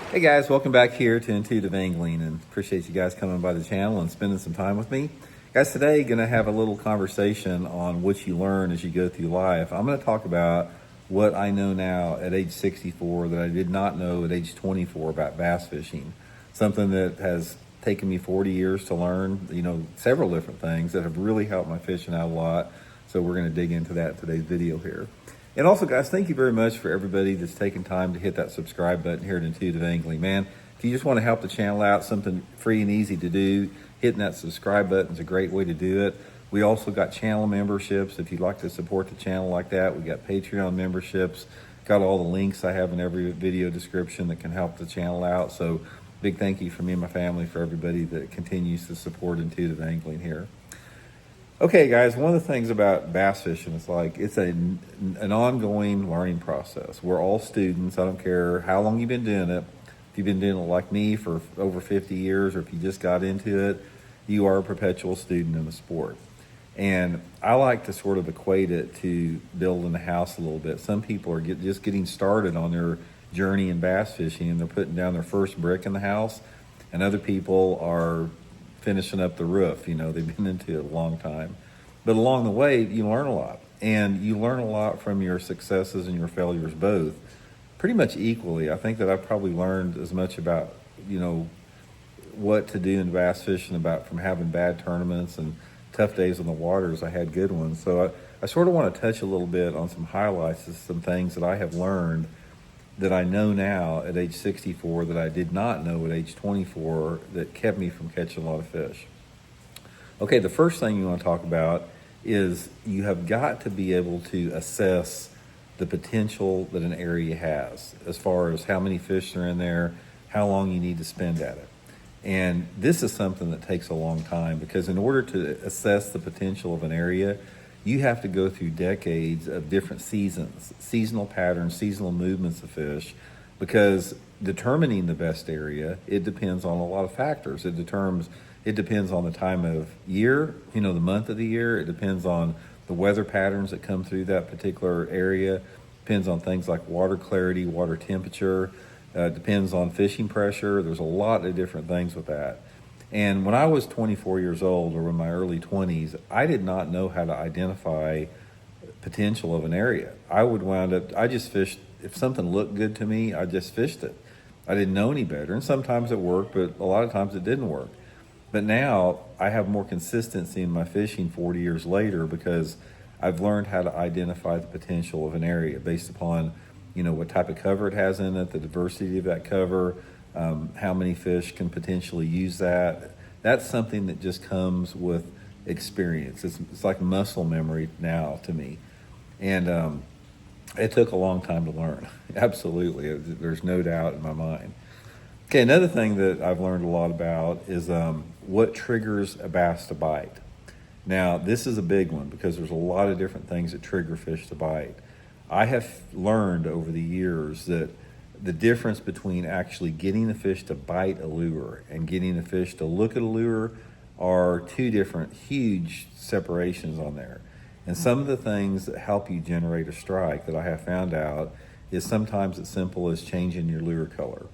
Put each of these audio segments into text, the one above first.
Hey guys, welcome back here to Intuitive Angling, and appreciate you guys coming by the channel and spending some time with me. Guys, today going to have a little conversation on what you learn as you go through life. I'm going to talk about what I know now at age 64 that I did not know at age 24 about bass fishing. Something that has taken me 40 years to learn, several different things that have really helped my fishing out a lot. So we're going to dig into that in today's video here. And also, guys, thank you very much for everybody that's taking time to hit that subscribe button here at Intuitive Angling. Man, if you just want to help the channel out, something free and easy to do, hitting that subscribe button is a great way to do it. We also got channel memberships. If you'd like to support the channel like that, we got Patreon memberships. Got all the links I have in every video description that can help the channel out. So big thank you from me and my family for everybody that continues to support Intuitive Angling here. Okay, guys, one of the things about bass fishing is it's an ongoing learning process. We're all students. I don't care how long you've been doing it. If you've been doing it like me for over 50 years, or if you just got into it, you are a perpetual student in the sport. And I like to sort of equate it to building a house a little bit. Some people are just getting started on their journey in bass fishing, and they're putting down their first brick in the house, and other people are finishing up the roof. They've been into it a long time. But along the way, you learn a lot. And you learn a lot from your successes and your failures both, pretty much equally. I think that I've probably learned as much about, what to do in bass fishing, about from having bad tournaments and tough days on the water as I had good ones. So I sort of want to touch a little bit on some highlights of some things that I have learned that I know now at age 64 that I did not know at age 24 that kept me from catching a lot of fish. Okay, the first thing you want to talk about is you have got to be able to assess the potential that an area has as far as how many fish are in there, how long you need to spend at it. And this is something that takes a long time, because in order to assess the potential of an area, you have to go through decades of different seasons, seasonal patterns, seasonal movements of fish, because determining the best area, it depends on a lot of factors. It depends on the time of year, the month of the year. It depends on the weather patterns that come through that particular area. Depends on things like water clarity, water temperature. Depends on fishing pressure. There's a lot of different things with that. And when I was 24 years old, or in my early 20s, I did not know how to identify potential of an area. I just fished. If something looked good to me, I just fished it. I didn't know any better. And sometimes it worked, but a lot of times it didn't work. But now I have more consistency in my fishing 40 years later, because I've learned how to identify the potential of an area based upon, what type of cover it has in it, the diversity of that cover, how many fish can potentially use that. That's something that just comes with experience. It's like muscle memory now to me. And it took a long time to learn. Absolutely. There's no doubt in my mind. Okay, another thing that I've learned a lot about is what triggers a bass to bite. Now, this is a big one, because there's a lot of different things that trigger fish to bite. I have learned over the years that the difference between actually getting a fish to bite a lure and getting a fish to look at a lure are two different huge separations on there. And some of the things that help you generate a strike that I have found out is sometimes as simple as changing your lure color.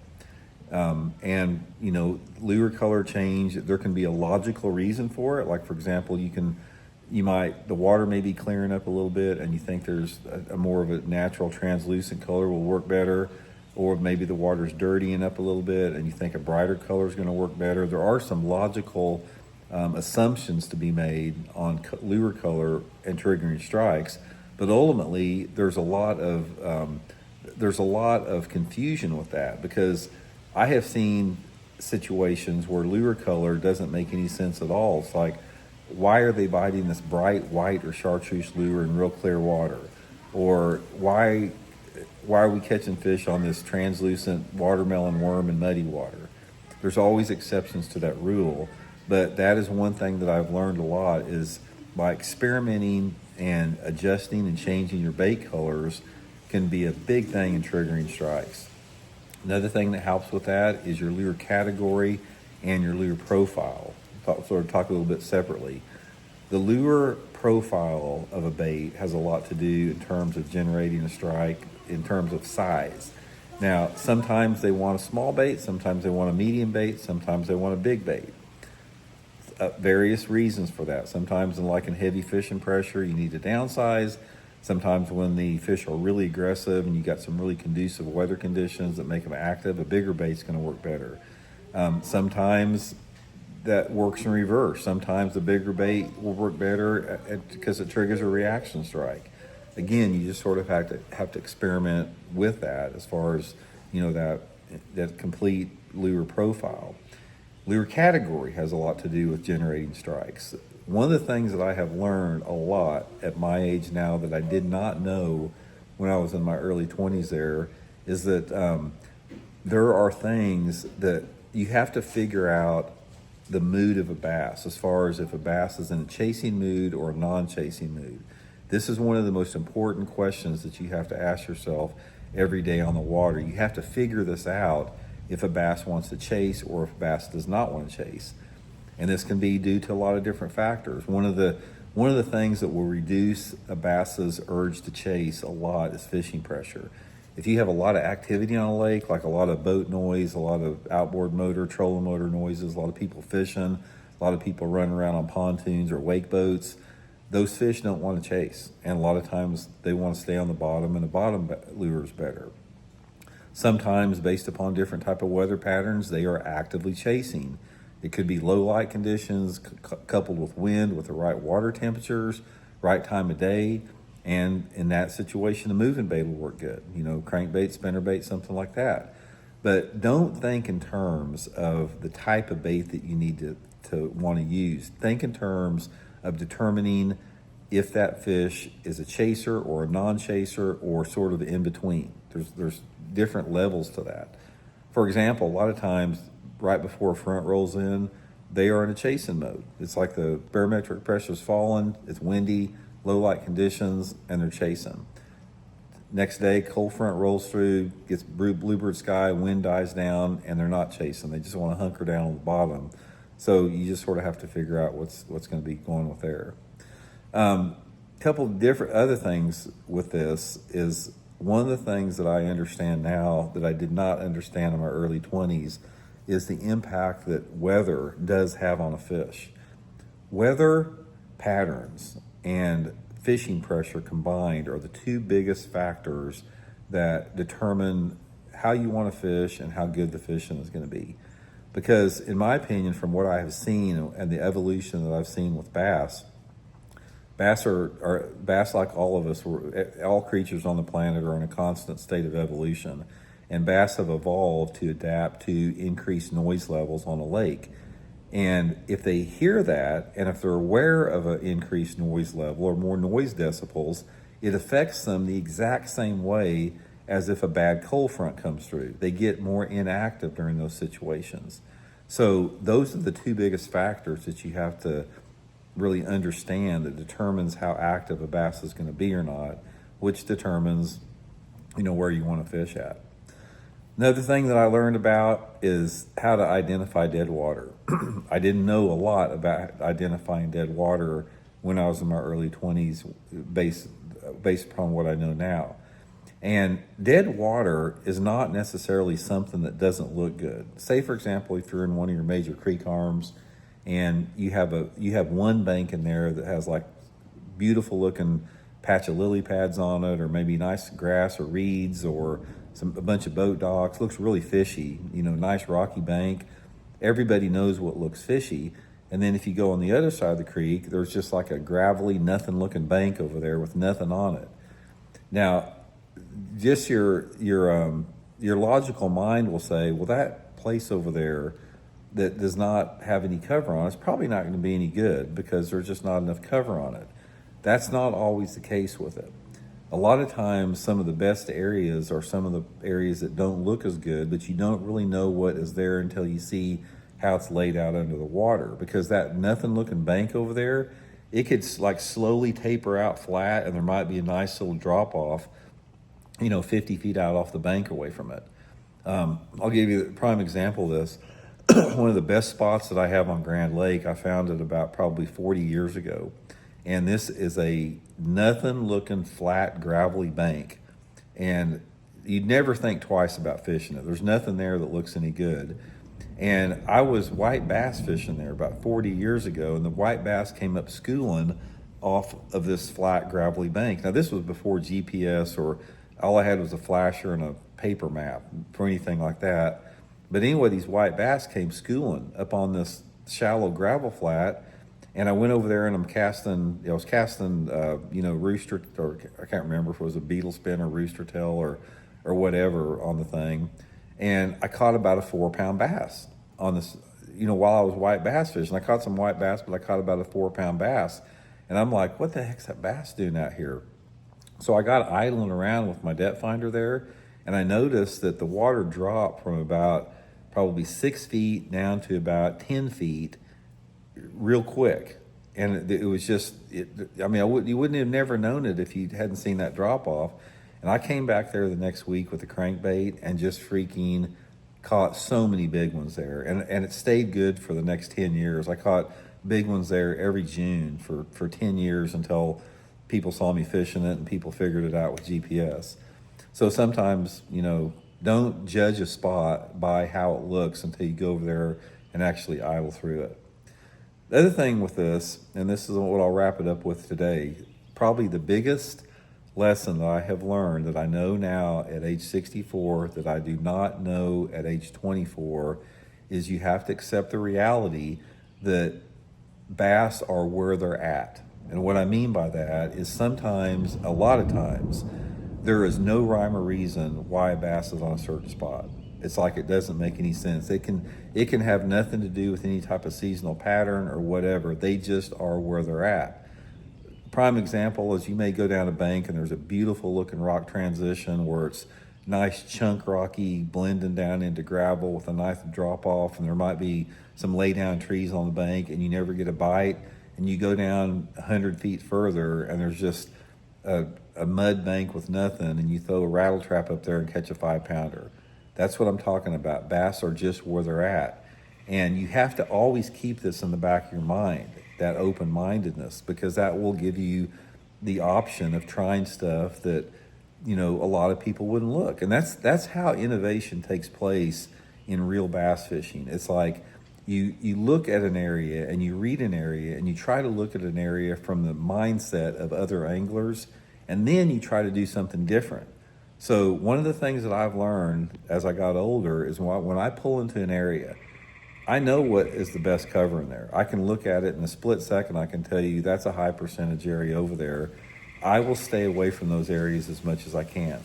Lure color change, there can be a logical reason for it. Like, for example, the water may be clearing up a little bit, and you think there's a more of a natural translucent color will work better. Or maybe the water's dirtying up a little bit, and you think a brighter color is going to work better. There are some logical assumptions to be made on lure color and triggering strikes, but ultimately there's a lot of confusion with that, because I have seen situations where lure color doesn't make any sense at all. It's like, why are they biting this bright white or chartreuse lure in real clear water? Or why are we catching fish on this translucent watermelon worm in muddy water? There's always exceptions to that rule, but that is one thing that I've learned a lot, is by experimenting and adjusting and changing your bait colors can be a big thing in triggering strikes. Another thing that helps with that is your lure category and your lure profile. Talk a little bit separately. The lure profile of a bait has a lot to do in terms of generating a strike, in terms of size. Now, sometimes they want a small bait, sometimes they want a medium bait, sometimes they want a big bait. Various reasons for that. Sometimes in heavy fishing pressure, you need to downsize. Sometimes when the fish are really aggressive and you got some really conducive weather conditions that make them active, a bigger bait's going to work better. Sometimes that works in reverse. Sometimes the bigger bait will work better because it triggers a reaction strike. Again, you just sort of have to experiment with that as far as that complete lure profile. Lure category has a lot to do with generating strikes. One of the things that I have learned a lot at my age now that I did not know when I was in my early 20s there is that there are things that you have to figure out the mood of a bass as far as if a bass is in a chasing mood or a non-chasing mood. This is one of the most important questions that you have to ask yourself every day on the water. You have to figure this out if a bass wants to chase or if a bass does not want to chase. And this can be due to a lot of different factors. One of the things that will reduce a bass's urge to chase a lot is fishing pressure. If you have a lot of activity on a lake, like a lot of boat noise, a lot of outboard motor, trolling motor noises, a lot of people fishing, a lot of people running around on pontoons or wake boats, those fish don't want to chase. And a lot of times they want to stay on the bottom, and the bottom lure is better. Sometimes, based upon different type of weather patterns, they are actively chasing. It could be low light conditions coupled with wind with the right water temperatures, right time of day. And in that situation, a moving bait will work good. Crankbait, spinnerbait, something like that. But don't think in terms of the type of bait that you need to want to use. Think in terms of determining if that fish is a chaser or a non-chaser or sort of in between. There's different levels to that. For example, a lot of times right before a front rolls in, they are in a chasing mode. It's like the barometric pressure's falling, it's windy, low light conditions, and they're chasing. Next day, cold front rolls through, gets bluebird sky, wind dies down, and they're not chasing. They just want to hunker down on the bottom. So you just sort of have to figure out what's going to be going with there. Couple different other things with this is one of the things that I understand now that I did not understand in my early 20s is the impact that weather does have on a fish. Weather patterns and fishing pressure combined are the two biggest factors that determine how you want to fish and how good the fishing is going to be. Because in my opinion, from what I have seen and the evolution that I've seen with bass like all of us, all creatures on the planet are in a constant state of evolution. And bass have evolved to adapt to increased noise levels on a lake. And if they hear that, and if they're aware of an increased noise level or more noise decibels, it affects them the exact same way as if a bad cold front comes through. They get more inactive during those situations. So those are the two biggest factors that you have to really understand that determines how active a bass is going to be or not, which determines, where you want to fish at. Another thing that I learned about is how to identify dead water. I didn't know a lot about identifying dead water when I was in my early 20s based upon what I know now. And dead water is not necessarily something that doesn't look good. Say, for example, if you're in one of your major creek arms and you have one bank in there that has like beautiful looking patch of lily pads on it, or maybe nice grass or reeds or a bunch of boat docks, looks really fishy, nice rocky bank. Everybody knows what looks fishy. And then if you go on the other side of the creek, there's just like a gravelly, nothing looking bank over there with nothing on it. Now, just your logical mind will say, well, that place over there that does not have any cover on it is probably not going to be any good because there's just not enough cover on it. That's not always the case with it. A lot of times, some of the best areas are some of the areas that don't look as good, but you don't really know what is there until you see how it's laid out under the water. Because that nothing looking bank over there, it could like slowly taper out flat, and there might be a nice little drop off, 50 feet out off the bank away from it. I'll give you a prime example of this. One of the best spots that I have on Grand Lake, I found it about probably 40 years ago. And this is a nothing looking flat gravelly bank. And you'd never think twice about fishing it. There's nothing there that looks any good. And I was white bass fishing there about 40 years ago, and the white bass came up schooling off of this flat, gravelly bank. Now, this was before GPS, or all I had was a flasher and a paper map for anything like that. But anyway, these white bass came schooling up on this shallow gravel flat, and I went over there and I was casting, rooster, or I can't remember if it was a beetle spin or rooster tail or whatever on the thing. And I caught about a 4-pound bass on this, while I was white bass fishing. I caught some white bass, but I caught about a 4-pound bass. And I'm like, what the heck's that bass doing out here? So I got idling around with my depth finder there, and I noticed that the water dropped from about probably 6 feet down to about 10 feet real quick. And it was just, you wouldn't have never known it if you hadn't seen that drop off. And I came back there the next week with a crankbait and just freaking caught so many big ones there. And it stayed good for the next 10 years. I caught big ones there every June for 10 years until people saw me fishing it and people figured it out with GPS. So sometimes, don't judge a spot by how it looks until you go over there and actually idle through it. The other thing with this, and this is what I'll wrap it up with today, probably the biggest lesson that I have learned that I know now at age 64 that I do not know at age 24 is you have to accept the reality that bass are where they're at. And what I mean by that is sometimes, a lot of times, there is no rhyme or reason why a bass is on a certain spot. It's like it doesn't make any sense. It can have nothing to do with any type of seasonal pattern or whatever. They just are where they're at. Prime example is you may go down a bank and there's a beautiful looking rock transition where it's nice chunk rocky blending down into gravel with a nice drop off, and there might be some lay down trees on the bank and you never get a bite, and you go down 100 feet further and there's just a mud bank with nothing, and you throw a rattle trap up there and catch a 5-pounder. That's what I'm talking about. Bass are just where they're at. And you have to always keep this in the back of your mind, that open-mindedness, because that will give you the option of trying stuff that, a lot of people wouldn't look. And that's how innovation takes place in real bass fishing. It's like you look at an area and you read an area and you try to look at an area from the mindset of other anglers, and then you try to do something different. So one of the things that I've learned as I got older is when I pull into an area, I know what is the best cover in there. I can look at it in a split second. I can tell you that's a high percentage area over there. I will stay away from those areas as much as I can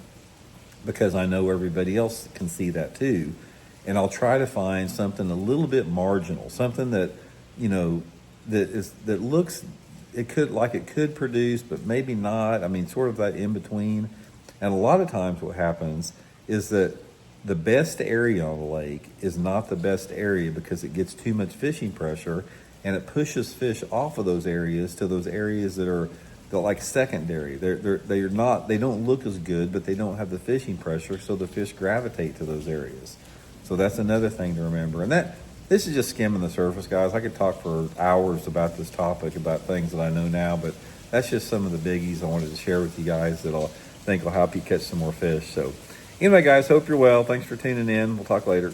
because I know everybody else can see that too. And I'll try to find something a little bit marginal, something that, that looks, it could produce, but maybe not. Sort of that in between. And a lot of times what happens is that the best area on the lake is not the best area because it gets too much fishing pressure and it pushes fish off of those areas to those areas that are like secondary. They don't look as good, but they don't have the fishing pressure, so the fish gravitate to those areas. So that's another thing to remember. And this is just skimming the surface, guys. I could talk for hours about this topic, about things that I know now, but that's just some of the biggies I wanted to share with you guys that I think will help you catch some more fish. So anyway, guys, hope you're well. Thanks for tuning in. We'll talk later.